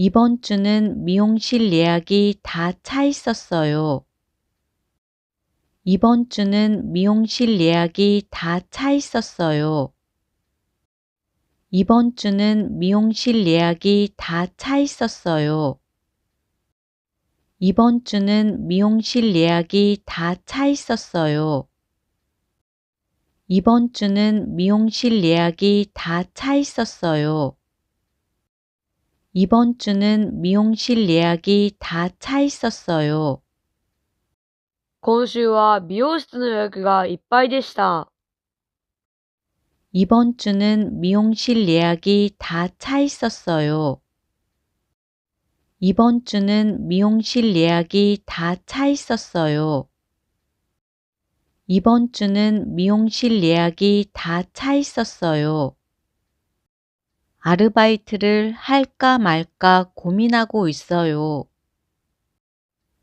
이번 주는 미용실 예약이 다 차 있었어요. 이번 주는 미용실 예약이 다 차 있었어요. 이번 주는 미용실 예약이 다 차 있었어요. 이번 주는 미용실 예약이 다 차 있었어요. 이번 주는 미용실 예약이 다 차 있었어요. 이번 주는 미용실 예약이 다 차 있었어요. 今週は美容室の予約がいっぱいでした。 이번 주는 미용실 예약이 다 차 있었어요. 이번 주는 미용실 예약이 다 차 있었어요. 이번 주는 미용실 예약이 다 차 있었어요. 아르바이트를 할까 말까 고민하고 있어요.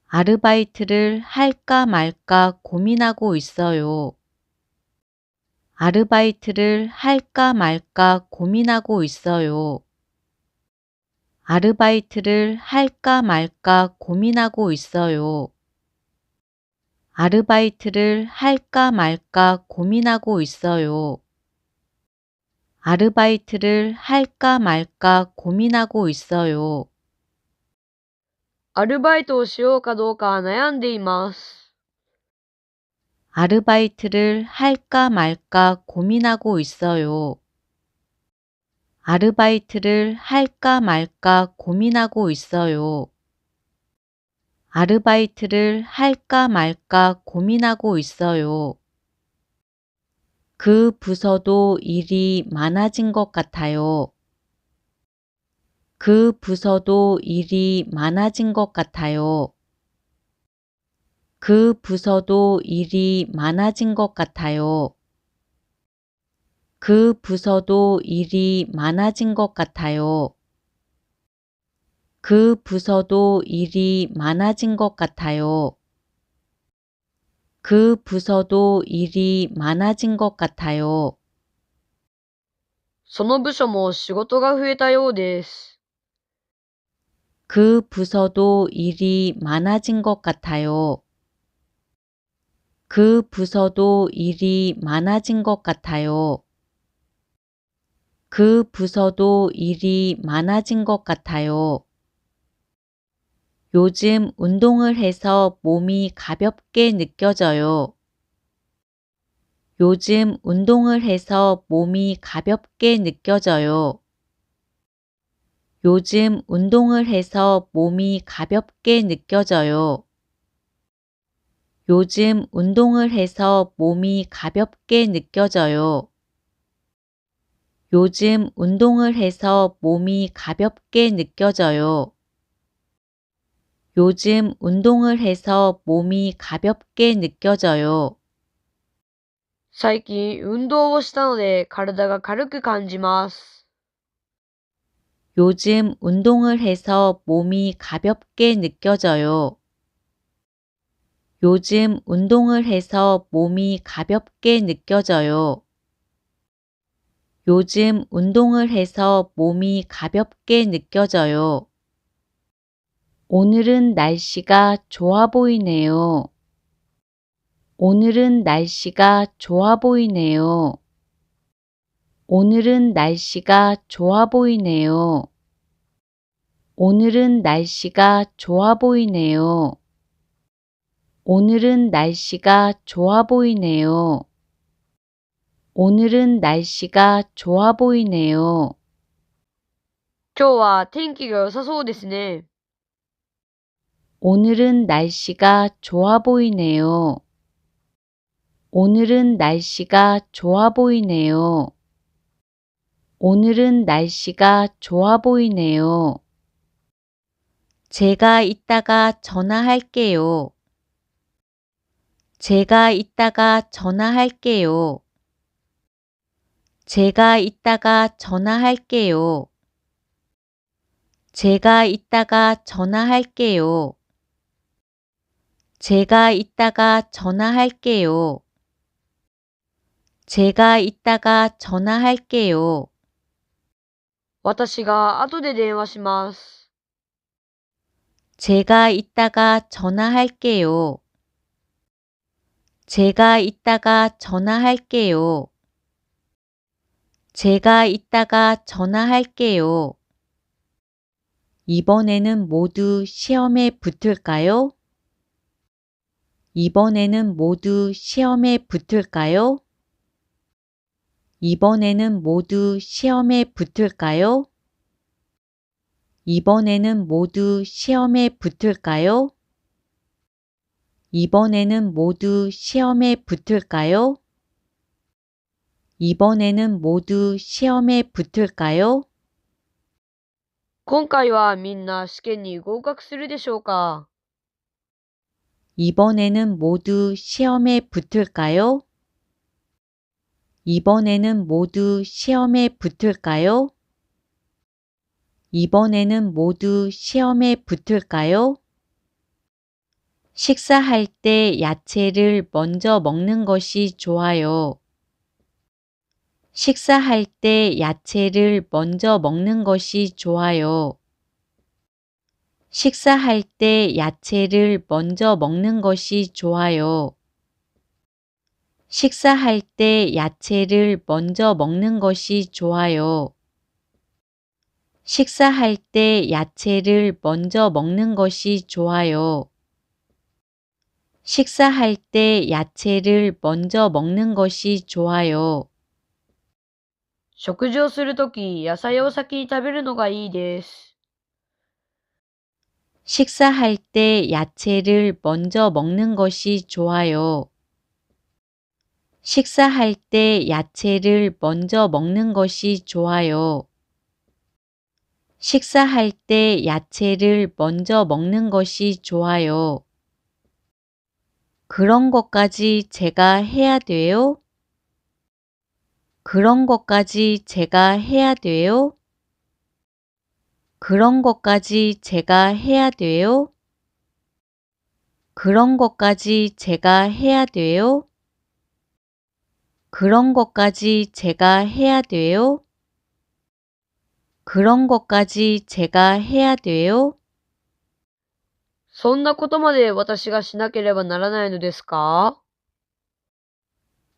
아르바이트를 할까 말까 고민하고 있어요. 아르바이트를 할까 말까 고민하고 있어요. 아르바이트를 할까 말까 고민하고 있어요. 아르바이트를 할까 말까 고민하고 있어요. 아르바이트를 할까 말까 고민하고 있어요. アルバイトをしようかどうか悩んでいます。 아르바이트를 할까 말까 고민하고 있어요. 아르바이트를 할까 말까 고민하고 있어요. 아르바이트를 할까 말까 고민하고 있어요. 그 부서도 일이 많아진 것 같아요. 그 부서도 일이 많아진 것 같아요. 그 부서도 일이 많아진 것 같아요. 그 부서도 일이 많아진 것 같아요. 그 부서도 일이 많아진 것 같아요. 그 부서도 일이 많아진 것 같아요. その部署も仕事が増えたようです。 그 부서도 일이 많아진 것 같아요. 그 부서도 일이 많아진 것 같아요. 그 부서도 일이 많아진 것 같아요. 요즘 운동을 해서 몸이 가볍게 느껴져요. 요즘 운동을 해서 몸이 가볍게 느껴져요. 요즘 운동을 해서 몸이 가볍게 느껴져요. 요즘 운동을 해서 몸이 가볍게 느껴져요. 요즘 운동을 해서 몸이 가볍게 느껴져요. 요즘 운동을 해서 몸이 가볍게 느껴져요. 最近運動をしたので体が軽く感じます。 요즘 운동을 해서 몸이 가볍게 느껴져요. 요즘 운동을 해서 몸이 가볍게 느껴져요. 요즘 운동을 해서 몸이 가볍게 느껴져요. 오늘은 날씨가 좋아 보이네요. 오늘은 날씨가 좋아 보이네요. 오늘은 날씨가 좋아 보이네요. 오늘은 날씨가 좋아 보이네요. 오늘은 날씨가 좋아 보이네요. 오늘은 날씨가 좋아 보이네요. 今日は天気が良さそうですね。 오늘은 날씨가 좋아 보이네요. 오늘은 날씨가 좋아 보이네요. 오늘은 날씨가 좋아 보이네요. 제가 이따가 전화할게요. 제가 이따가 전화할게요. 제가 이따가 전화할게요. 제가 이따가 전화할게요. 제가 이따가 전화할게요. 제가 이따가 전화할게요. 私が後で電話します。 제가 이따가 전화할게요. 제가 이따가 전화할게요. 제가 이따가 전화할게요. 이번에는 모두 시험에 붙을까요? 이번에는 모두 시험에 붙을까요? 이번에는 모두 시험에 붙을까요? 이번에는 모두 시험에 붙을까요? 이번에는 모두 시험에 붙을까요? 이번에는 모두 시험에 붙을까요? 今回はみんな試験に合格するでしょうか？ 이번에는 모두 시험에 붙을까요? 이번에는 모두 시험에 붙을까요? 이번에는 모두 시험에 붙을까요? 식사할 때 야채를 먼저 먹는 것이 좋아요. 식사할 때 야채를 먼저 먹는 것이 좋아요. 식사할 때 야채를 먼저 먹는 것이 좋아요. 식사할 때 야채를 먼저 먹는 것이 좋아요. 식사할 때 야채를 먼저 먹는 것이 좋아요. 식사할 때 야채를 먼저 먹는 것이 좋아요. 食事をするとき、野菜を先に食べるのがいいです。 식사할 때 야채를 먼저 먹는 것이 좋아요. 식사할 때 야채를 먼저 먹는 것이 좋아요. 식사할 때 야채를 먼저 먹는 것이 좋아요. 그런 것까지 제가 해야 돼요? 그런 것까지 제가 해야 돼요? 그런 것까지 제가 해야 돼요? 그런 것까지 제가 해야 돼요? 그런 것까지 제가 해야 돼요? 그런 것까지 제가 해야 돼요? そんなことまで私がしなければならないのですか？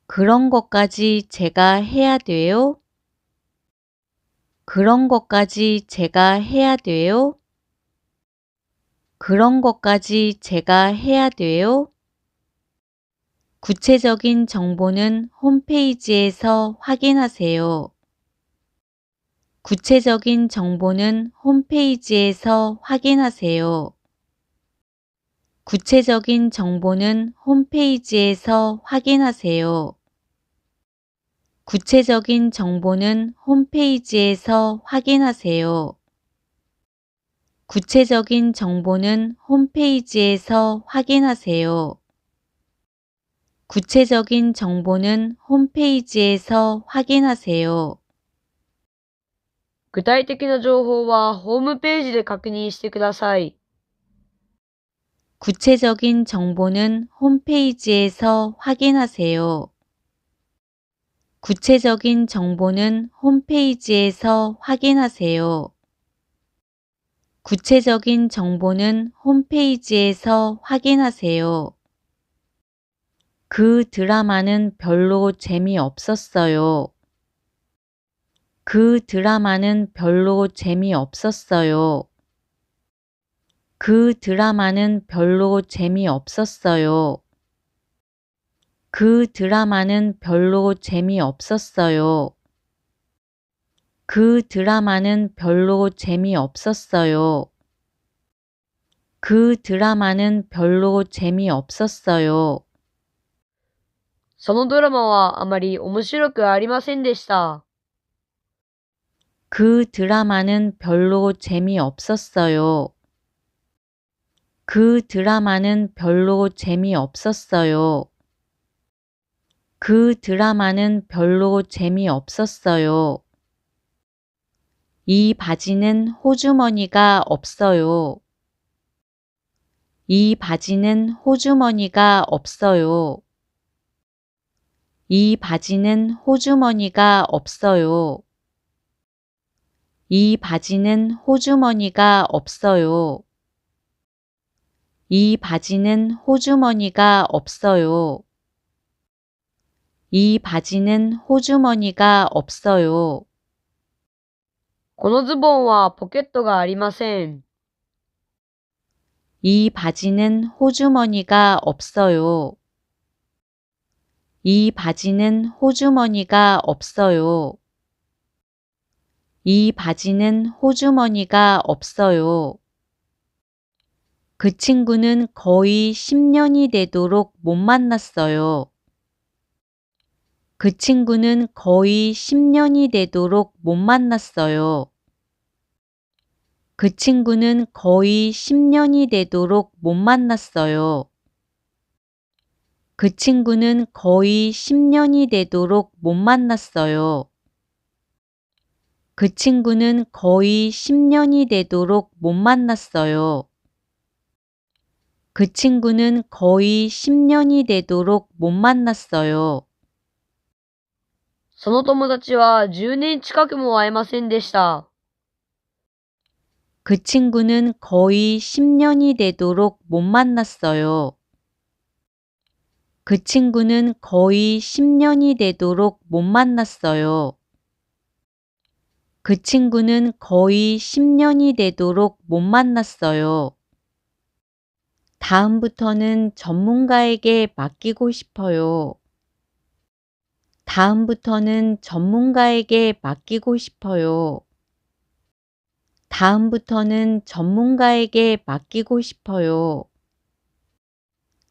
그런 것까지 제가 해야 돼요? 그런 것까지 제가 해야 돼요? 그런 것까지 제가 해야 돼요? 구체적인 정보는 홈페이지에서 확인하세요. 구체적인 정보는 홈페이지에서 확인하세요. 구체적인 정보는 홈페이지에서 확인하세요. 구체적인 정보는 홈페이지에서 확인하세요. 구체적인 정보는 홈페이지에서 확인하세요. 구체적인 정보는 홈페이지에서 확인하세요. 具体的な情報はホームページで確認してください。 구체적인 정보는 홈페이지에서 확인하세요. 구체적인 정보는 홈페이지에서 확인하세요. 구체적인 정보는 홈페이지에서 확인하세요. 그 드라마는 별로 재미없었어요. 그 드라마는 별로 재미없었어요. 그 드라마는 별로 재미없었어요. 그 드라마는 별로 재미없었어요. 그 드라마는 별로 재미없었어요. 그 드라마는 별로 재미없었어요. そのドラマはあまり面白くありませんでした。 그 드라마는 별로 재미없었어요. 그 드라마는 별로 재미없었어요. 그 드라마는 별로 재미없었어요. 이 바지는 호주머니가 없어요. 이 바지는 호주머니가 없어요. 이 바지는 호주머니가 없어요. 이 바지는 호주머니가 없어요. 이 바지는 호주머니가 없어요. 이 바지는 호주머니가 없어요. このズボンはポケットがありません。이 바지는 호주머니가 없어요. 이 바지는 호주머니가 없어요. 이 바지는 호주머니가 없어요. 그 친구는 거의 10년이 되도록 못 만났어요. 그 친구는 거의 10년이 되도록 못 만났어요. 그 친구는 거의 10년이 되도록 못 만났어요. 그 친구는 거의 10년이 되도록 못 만났어요. 그 친구는 거의 10년이 되도록 못 만났어요. 그 친구는 거의 10년이 되도록 못 만났어요. その友達は10年近くも会えませんでした。그 친구는 거의 10년이 되도록 못 만났어요. 그 친구는 거의 10년이 되도록 못 만났어요. 그 친구는 거의 10년이 되도록 못 만났어요. 다음부터는 전문가에게 맡기고 싶어요. 다음부터는 전문가에게 맡기고 싶어요. 다음부터는 전문가에게 맡기고 싶어요.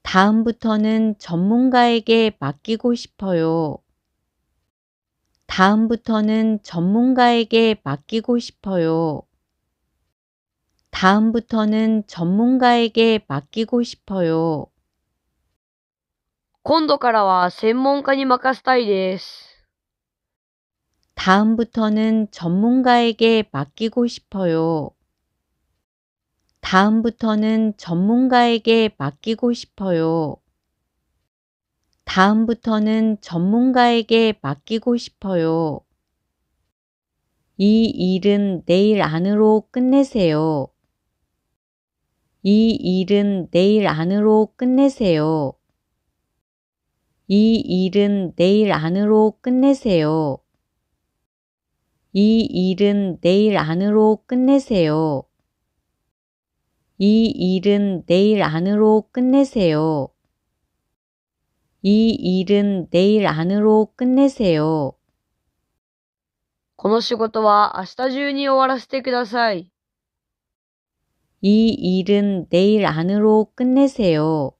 다음부터는 전문가에게 맡기고 싶어요. 다음부터는 전문가에게 맡기고 싶어요. 다음부터는 전문가에게 맡기고 싶어요. 今度からは専門家に任せたいです。다음부터는 전문가에게 맡기고 싶어요. 다음부터는 전문가에게 맡기고 싶어요. 다음부터는 전문가에게 맡기고 싶어요. 이 일은 내일 안으로 끝내세요. 이 일은 내일 안으로 끝내세요. 이 일은 내일 안으로 끝내세요. 이 일은 내일 안으로 끝내세요. 이 일은 내일 안으로 끝내세요. 이 일은 내일 안으로 끝내세요. この仕事は明日中に終わらせてください。이 일은 내일 안으로 끝내세요.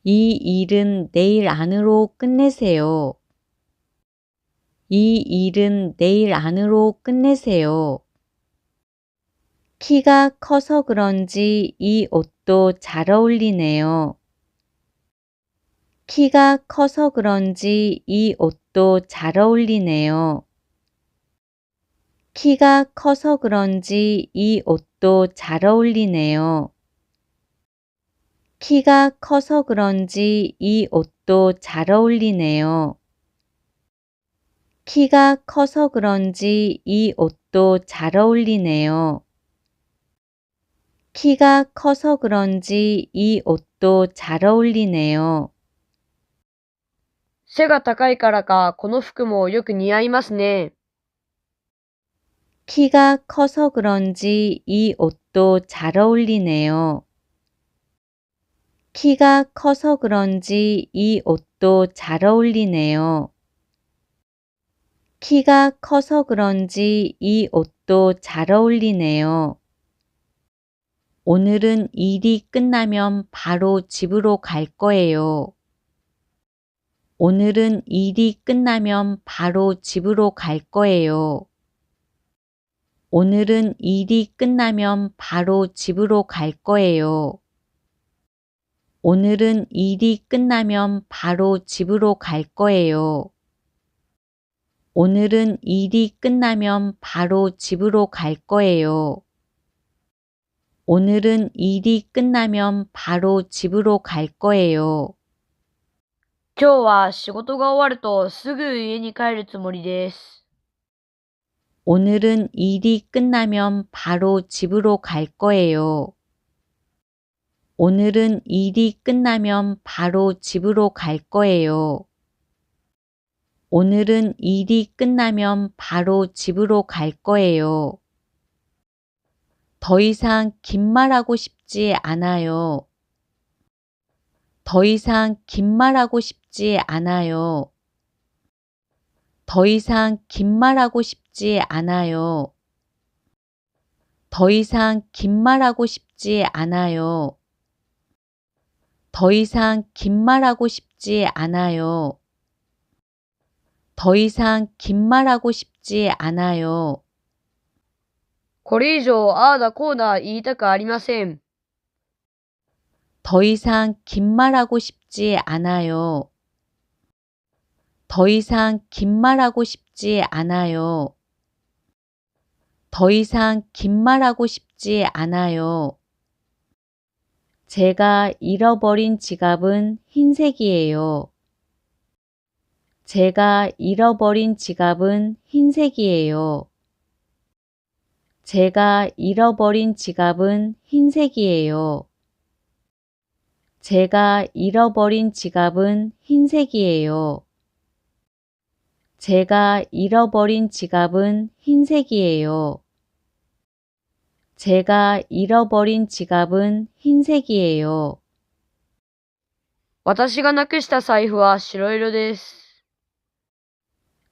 이 일은 내일 안으로 끝내세요. 이 일은 내일 안으로 끝내세요. 키가 커서 그런지 이 옷도 잘 어울리네요. 키가 커서 그런지 이 옷도 잘 어울리네요. 키가 커서 그런지 이 옷도 잘 어울리네요. 키가 커서 그런지 이 옷도 잘 어울리네요. 키가 커서 그런지 이 옷도 잘 어울리네요. 키가 커서 그런지 이 옷도 잘 어울리네요. 背が高いからか、この服もよく似合いますね。 키가 커서 그런지 이 옷도 잘 어울리네요. 키가 커서 그런지 이 옷도 잘 어울리네요. 키가 커서 그런지 이 옷도 잘 어울리네요. 오늘은 일이 끝나면 바로 집으로 갈 거예요. 오늘은 일이 끝나면 바로 집으로 갈 거예요. 오늘은 일이 끝나면 바로 집으로 갈 거예요. 오늘은 일이 끝나면 바로 집으로 갈 거예요. 오늘은 일이 끝나면 바로 집으로 갈 거예요. 오늘은 일이 끝나면 바로 집으로 갈 거예요. 今日は仕事が終わるとすぐ家に帰るつもりです。 오늘은 일이 끝나면 바로 집으로 갈 거예요. 오늘은 일이 끝나면 바로 집으로 갈 거예요. 오늘은 일이 끝나면 바로 집으로 갈 거예요. 더 이상 긴 말하고 싶지 않아요. 더 이상 긴 말하고 싶지 않아요. 더 이상 긴 말하고 싶지 않아요. 더 이상 긴 말하고 싶지 않아요. 더 이상 긴 말하고 싶지 않아요. 더 이상 긴 말하고 싶지 않아요. これ以上ああだこうだ言いたくありません。 더 이상 긴 말하고 싶지 않아요. 더 이상 긴 말하고 싶지 않아요. 더 이상 긴 말하고 싶지 않아요. 제가 잃어버린 지갑은 흰색이에요. 제가 잃어버린 지갑은 흰색이에요. 제가 잃어버린 지갑은 흰색이에요. 제가 잃어버린 지갑은 흰색이에요. 제가 잃어버린 지갑은 흰색이에요. 제가 잃어버린 지갑은 흰색이에요. 私がなくした財布は白色です。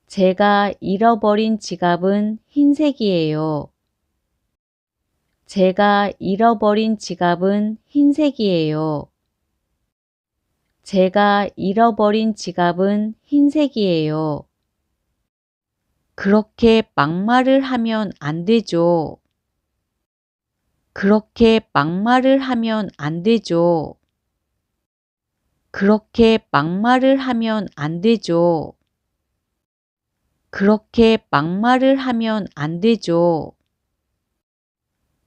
제가 잃어버린 지갑은 흰색이에요. 제가 잃어버린 지갑은 흰색이에요. 제가 잃어버린 지갑은 흰색이에요. 그렇게 막말을 하면 안 되죠. 그렇게 막말을 하면 안 되죠. 그렇게 막말을 하면 안 되죠. 그렇게 막말을 하면 안 되죠.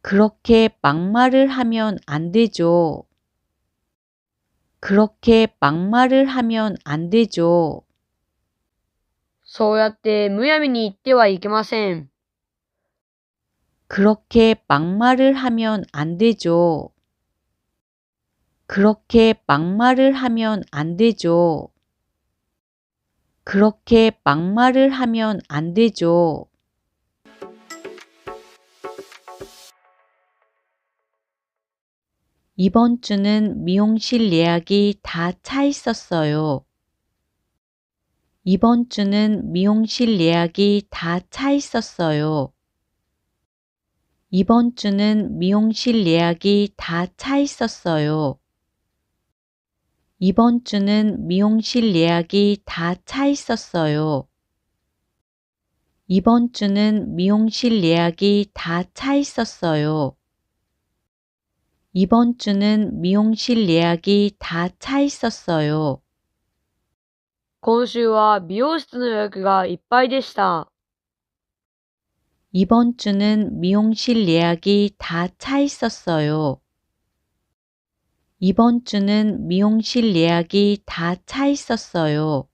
그렇게 막말을 하면 안 되죠. 그렇게 막말을 하면 안 되죠. そうやってむやみに言ってはいけません。 그렇게 막말을 하면 안 되죠. 그렇게 막말을 하면 안 되죠. 그렇게 막말을 하면 안 되죠. 이번 주는 미용실 예약이 다 차 있었어요. 이번 주는 미용실 예약이 다 차 있었어요. 이번 주는 미용실 예약이 다 차 있었어요. 이번 주는 미용실 예약이 다 차 있었어요. 이번 주는 미용실 예약이 다 차 있었어요. 이번 주는 미용실 예약이 다 차 있었어요. 今週は美容室の予約がいっぱいでした。 이번 주는 미용실 예약이 다 차 있었어요. 이번 주는 미용실 예약이 다 차 있었어요.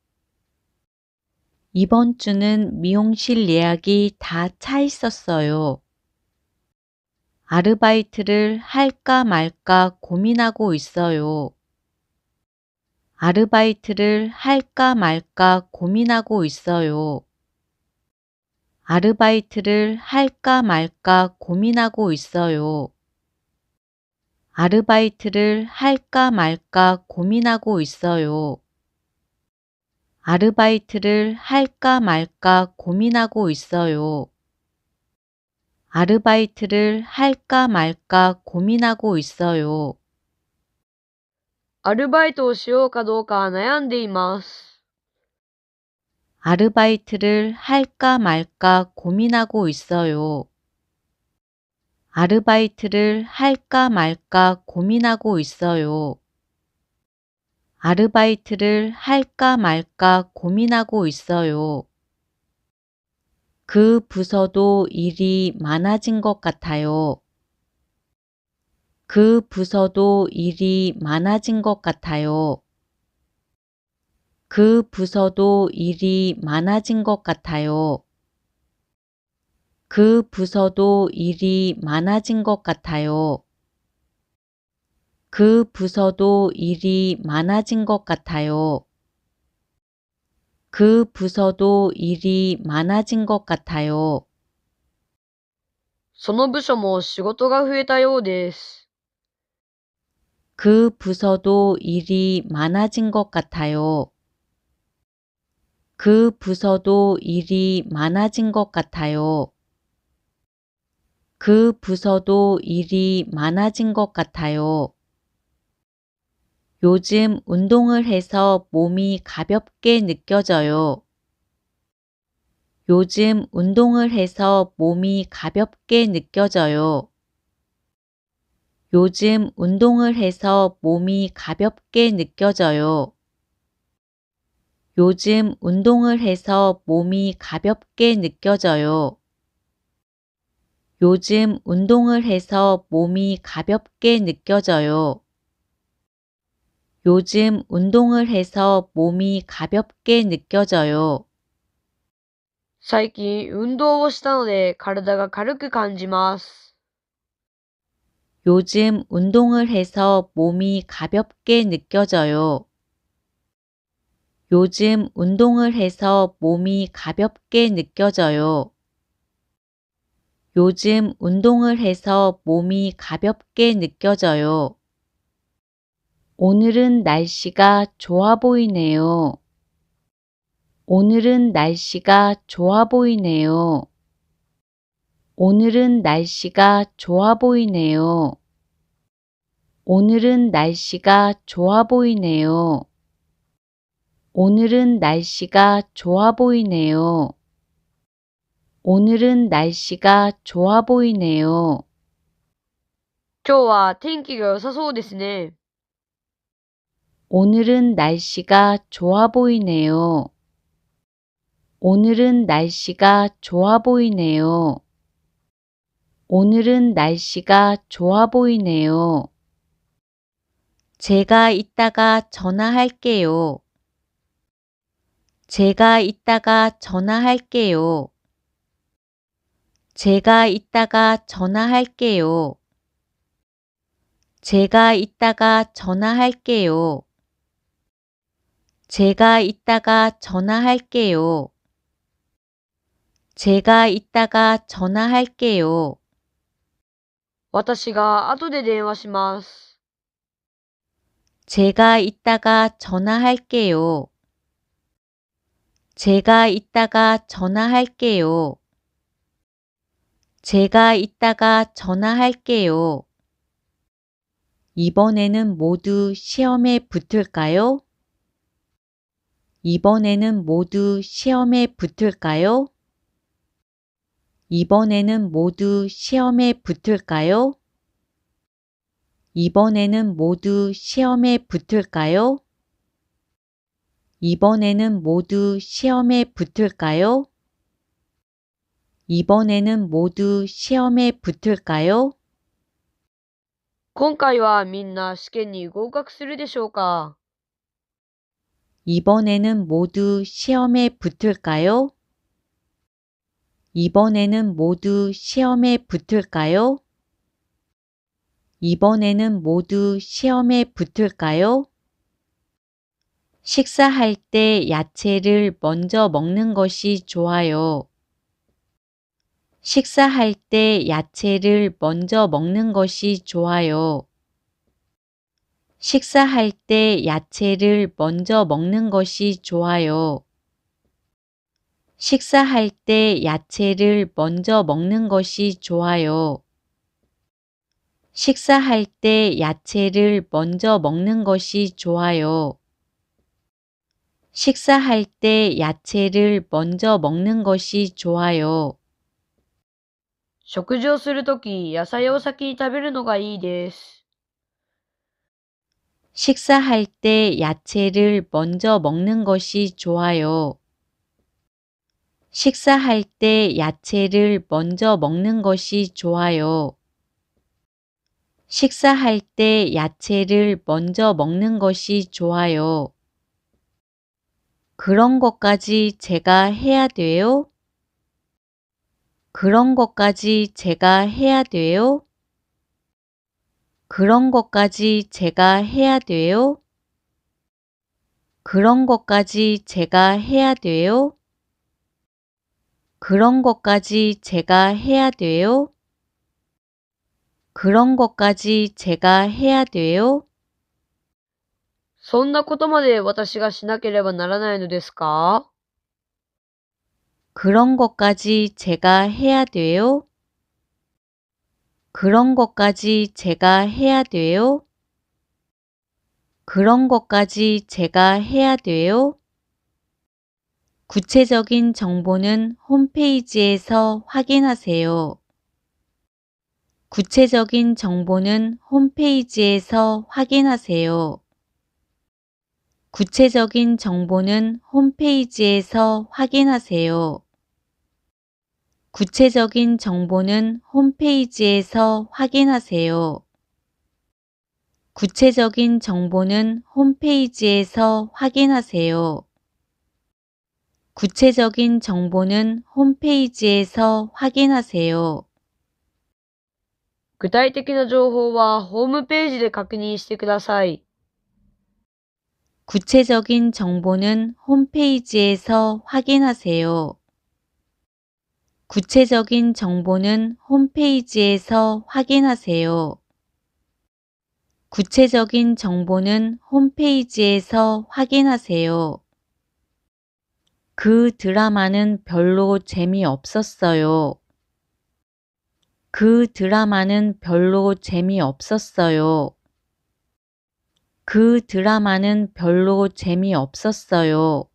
이번 주는 미용실 예약이 다 차 있었어요. 아르바이트를 할까 말까 고민하고 있어요. 아르바이트를 할까 말까 고민하고 있어요. 아르바이트를 할까 말까 고민하고 있어요. 아르바이트를 할까 말까 고민하고 있어요. 아르바이트를 할까 말까 고민하고 있어요. 아르바이트를 할까 말까 고민하고 있어요. アルバイトをしようかどうか悩んでいます。 아르바이트를 할까 말까 고민하고 있어요. 아르바이트를 할까 말까 고민하고 있어요. 아르바이트를 할까 말까 고민하고 있어요. 그 부서도 일이 많아진 것 같아요. 그 부서도 일이 많아진 것 같아요. 그 부서도 일이 많아진 것 같아요. 그 부서도 일이 많아진 것 같아요. 그 부서도 일이 많아진 것 같아요. 그 부서도 일이 많아진 것 같아요. その部署も仕事が増えたようです。그 부서도 일이 많아진 것 같아요. 그 부서도 일이 많아진 것 같아요. 그 부서도 일이 많아진 것 같아요. 요즘 운동을 해서 몸이 가볍게 느껴져요. 요즘 운동을 해서 몸이 가볍게 느껴져요. 요즘 운동을 해서 몸이 가볍게 느껴져요. 요즘 운동을 해서 몸이 가볍게 느껴져요. 요즘 운동을 해서 몸이 가볍게 느껴져요. 요즘 운동을 해서 몸이 가볍게 느껴져요. 最近運動をしたので体が軽く感じます。 요즘 운동을 해서 몸이 가볍게 느껴져요. 요즘 운동을 해서 몸이 가볍게 느껴져요. 요즘 운동을 해서 몸이 가볍게 느껴져요. 오늘은 날씨가 좋아 보이네요. 오늘은 날씨가 좋아 보이네요. 오늘은 날씨가 좋아 보이네요. 오늘은 날씨가 좋아 보이네요. 오늘은 날씨가 좋아 보이네요. 오늘은 날씨가 좋아 보이네요. 今日は天気が良さそうですね。 오늘은 날씨가 좋아 보이네요. 오늘은 날씨가 좋아 보이네요. 오늘은 날씨가 좋아 보이네요. 제가 이따가 전화할게요. 제가 이따가 전화할게요. 제가 이따가 전화할게요. 제가 이따가 전화할게요. 제가 이따가 전화할게요. 제가 이따가 전화할게요. 私が後で電話します。 제가 이따가 전화할게요. 제가 이따가 전화할게요. 제가 이따가 전화할게요. 이번에는 모두 시험에 붙을까요? 이번에는 모두 시험에 붙을까요? 이번에는 모두 시험에 붙을까요? 이번에는 모두 시험에 붙을까요? 이번에는 모두 시험에 붙을까요? 이번에는 모두 시험에 붙을까요? 今回はみんな試験に合格するでしょうか？ 이번에는 모두 시험에 붙을까요? 이번에는 모두 시험에 붙을까요? 이번에는 모두 시험에 붙을까요? 식사할 때 야채를 먼저 먹는 것이 좋아요. 식사할 때 야채를 먼저 먹는 것이 좋아요. 식사할 때 야채를 먼저 먹는 것이 좋아요. 식사할 때 야채를 먼저 먹는 것이 좋아요. 식사할 때 야채를 먼저 먹는 것이 좋아요. 식사할 때 야채를 먼저 먹는 것이 좋아요. 食事をするとき野菜を先に食べるのがいいです。 식사할 때 야채를 먼저 먹는 것이 좋아요. 식사할 때 야채를 먼저 먹는 것이 좋아요. 식사할 때 야채를 먼저 먹는 것이 좋아요. 그런 것까지 제가 해야 돼요? 그런 것까지 제가 해야 돼요? 그런 것까지 제가 해야 돼요? 그런 것까지 제가 해야 돼요? 그런 것까지 제가 해야 돼요? 그런 것까지 제가 해야 돼요? そんなことまで私がしなければならないのですか？ 그런 것까지 제가 해야 돼요? 그런 것까지 제가 해야 돼요? 그런 것까지 제가 해야 돼요? 구체적인 정보는 홈페이지에서 확인하세요. 구체적인 정보는 홈페이지에서 확인하세요. 구체적인 정보는 홈페이지에서 확인하세요. 구체적인 정보는 홈페이지에서 확인하세요. 구체적인 정보는 홈페이지에서 확인하세요. 구체적인 정보는 홈페이지에서 확인하세요. 具体的な情報はホームページで確認してください。 구체적인 정보는 홈페이지에서 확인하세요. 구체적인 정보는 홈페이지에서 확인하세요. 구체적인 정보는 홈페이지에서 확인하세요. 그 드라마는 별로 재미없었어요. 그 드라마는 별로 재미없었어요. 그 드라마는 별로 재미없었어요.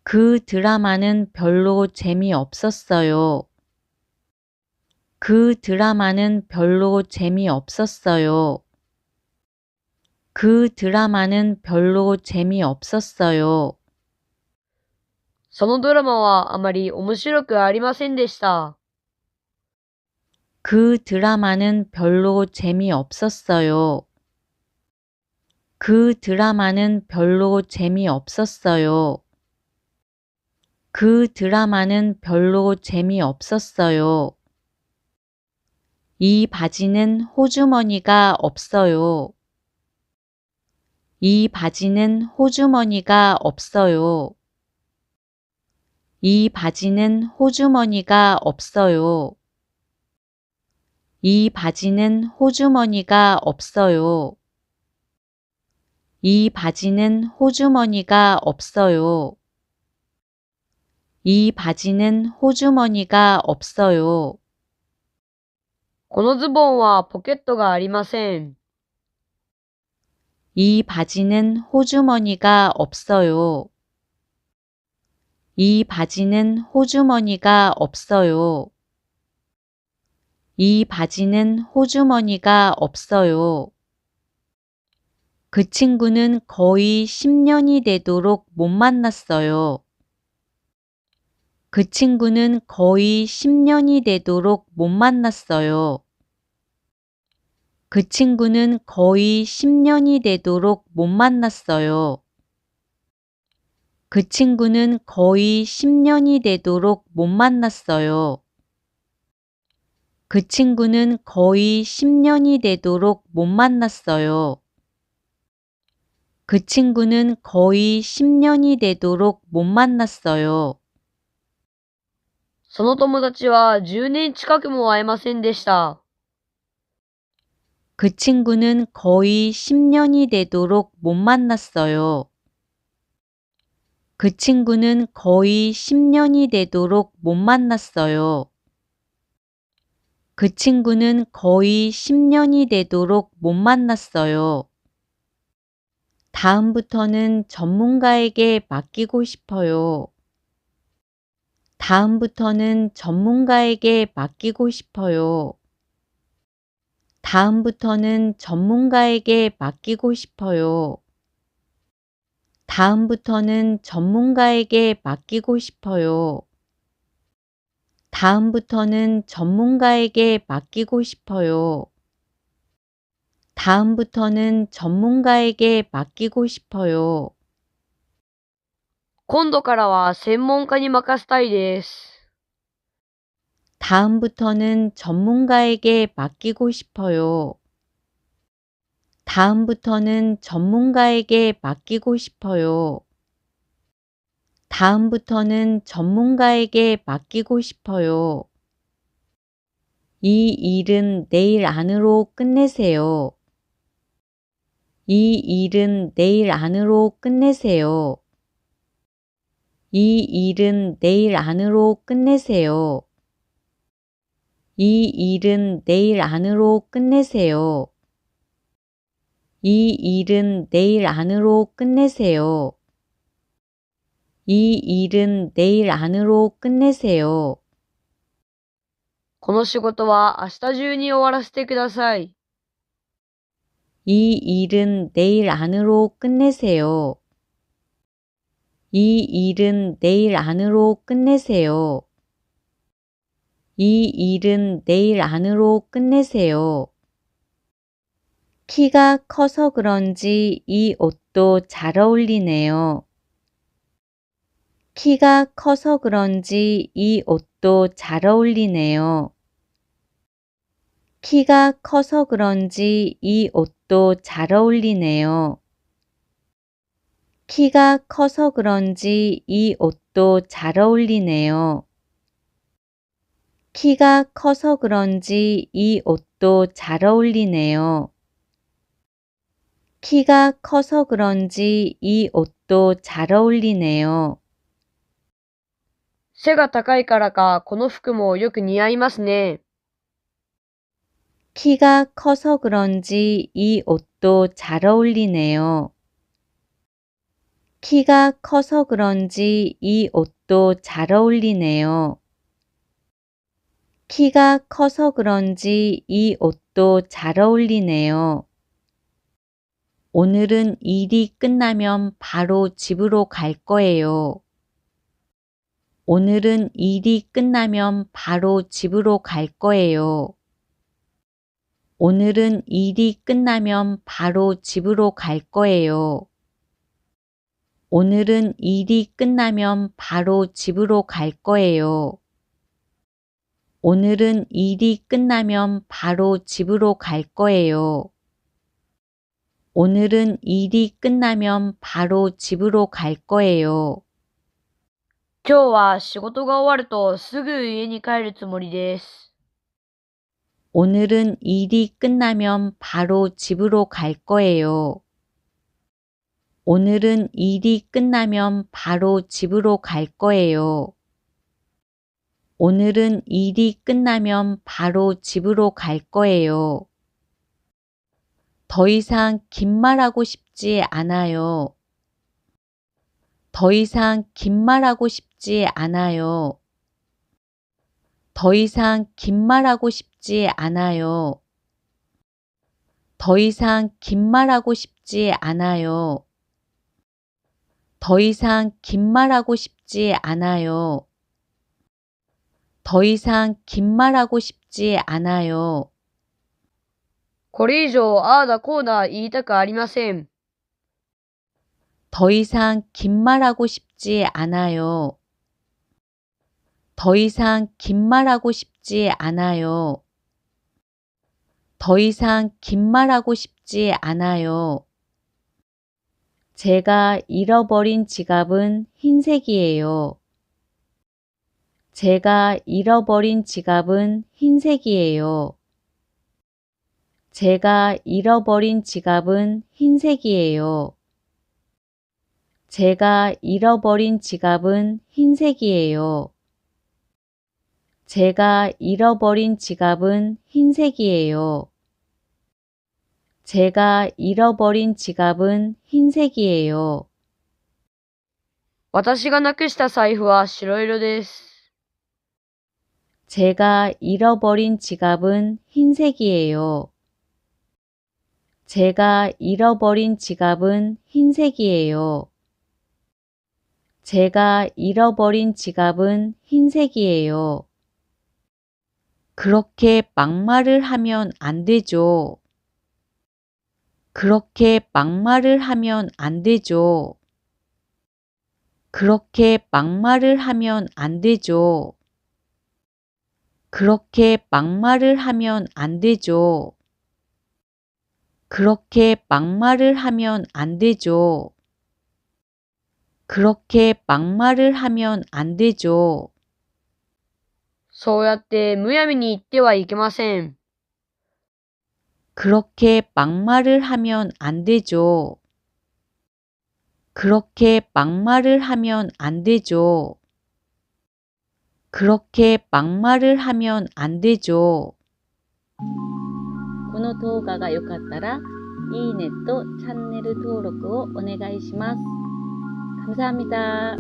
그 드라마는 별로 재미없었어요. 그 드라마는 별로 재미없었어요. 그 드라마는 별로 재미없었어요. そのドラマはあまり面白くありませんでした。 그 드라마는 별로 재미없었어요. 그 드라마는 별로 재미없었어요. 그 드라마는 별로 재미없었어요. 이 바지는 호주머니가 없어요. 이 바지는 호주머니가 없어요. 이 바지는 호주머니가 없어요. 이 바지는 호주머니가 없어요. 이 바지는 호주머니가 없어요. 이 바지는 호주머니가 없어요. このズボンはポケットがありません。 이 바지는 호주머니가 없어요. 이 바지는 호주머니가 없어요. 이 바지는 호주머니가 없어요. 그 친구는 거의 10년이 되도록 못 만났어요. 그 친구는 거의 10년이 되도록 못 만났어요. 그 친구는 거의 10년이 되도록 못 만났어요. 그 친구는 거의 10년이 되도록 못 만났어요. 그 친구는 거의 10년이 되도록 못 만났어요. 그 친구는 거의 10년이 되도록 못 만났어요. その友達は10年近くも会えませんでした。 그 친구는 거의 10년이 되도록 못 만났어요. 그 친구는 거의 10년이 되도록 못 만났어요. 그 친구는 거의 10년이 되도록 못 만났어요. 다음부터는 전문가에게 맡기고 싶어요. 다음부터는 전문가에게 맡기고 싶어요. 다음부터는 전문가에게 맡기고 싶어요. 다음부터는 전문가에게 맡기고 싶어요. 다음부터는 전문가에게 맡기고 싶어요. 다음부터는 전문가에게 맡기고 싶어요. 今度からは専門家に任せたいです。 다음부터는 전문가에게 맡기고 싶어요. 다음부터는 전문가에게 맡기고 싶어요. 다음부터는 전문가에게 맡기고 싶어요. 이 일은 내일 안으로 끝내세요. 이 일은 내일 안으로 끝내세요. 이 일은 내일 안으로 끝내세요. 이 일은 내일 안으로 끝내세요. 이 일은 내일 안으로 끝내세요. 이 일은 내일 안으로 끝내세요. この仕事は明日中に終わらせてください。이 일은 내일 안으로 끝내세요. 이 일은 내일 안으로 끝내세요. 이 일은 내일 안으로 끝내세요. 키가 커서 그런지 이 옷도 잘 어울리네요. 키가 커서 그런지 이 옷도 잘 어울리네요. 키가 커서 그런지 이 옷도 잘 어울리네요. 키가 커서 그런지 이 옷도 잘 어울리네요. 키가 커서 그런지 이 옷도 잘 어울리네요. 키가 커서 그런지 이 옷도 잘 어울리네요. 背が高いからか、この服もよく似合いますね。 키가 커서 그런지 이 옷도 잘 어울리네요. 키가 커서 그런지 이 옷도 잘 어울리네요. 키가 커서 그런지 이 옷도 잘 어울리네요. 오늘은 일이 끝나면 바로 집으로 갈 거예요. 오늘은 일이 끝나면 바로 집으로 갈 거예요. 오늘은 일이 끝나면 바로 집으로 갈 거예요. 오늘은 일이 끝나면 바로 집으로 갈 거예요. 오늘은 일이 끝나면 바로 집으로 갈 거예요. 오늘은 일이 끝나면 바로 집으로 갈 거예요. 今日は仕事が終わるとすぐ家に帰るつもりです。 오늘은 일이 끝나면 바로 집으로 갈 거예요. 오늘은 일이 끝나면 바로 집으로 갈 거예요. 오늘은 일이 끝나면 바로 집으로 갈 거예요. 더 이상 긴 말하고 싶지 않아요. 더 이상 긴 말하고 싶지 않아요. 더 이상 긴 말하고 싶지 않아요. 더 이상 긴 말하고 싶지 않아요. 더 이상 긴 말하고 싶지 않아요. 더 이상 긴 말하고 싶지 않아요. これ以上ああだこうだ言いたくありません。 더 이상 긴 말하고 싶지 않아요. 더 이상 긴 말하고 싶지 않아요. 더 이상 긴 말하고 싶지 않아요. 제가 잃어버린 지갑은 흰색이에요. 제가 잃어버린 지갑은 흰색이에요. 제가 잃어버린 지갑은 흰색이에요. 제가 잃어버린 지갑은 흰색이에요. 제가 잃어버린 지갑은 흰색이에요. 제가 잃어버린 지갑은 흰색이에요. 私がなくした財布は白色です。 제가 잃어버린 지갑은 흰색이에요. 제가 잃어버린 지갑은 흰색이에요. 제가 잃어버린 지갑은 흰색이에요. 그렇게 막말을 하면 안 되죠. 그렇게 막말을 하면 안 되죠. 그렇게 막말을 하면 안 되죠. 그렇게 막말을 하면 안 되죠. 그렇게 막말을 하면 안 되죠. 그렇게 막말을 하면 안 되죠. そうやってむやみに言ってはいけません。 그렇게 막말을 하면 안 되죠. 그렇게 막말을 하면 안 되죠. 그렇게 막말을 하면 안 되죠. この動画が良かったら、いいねとチャンネル登録をお願いします。감사합니다.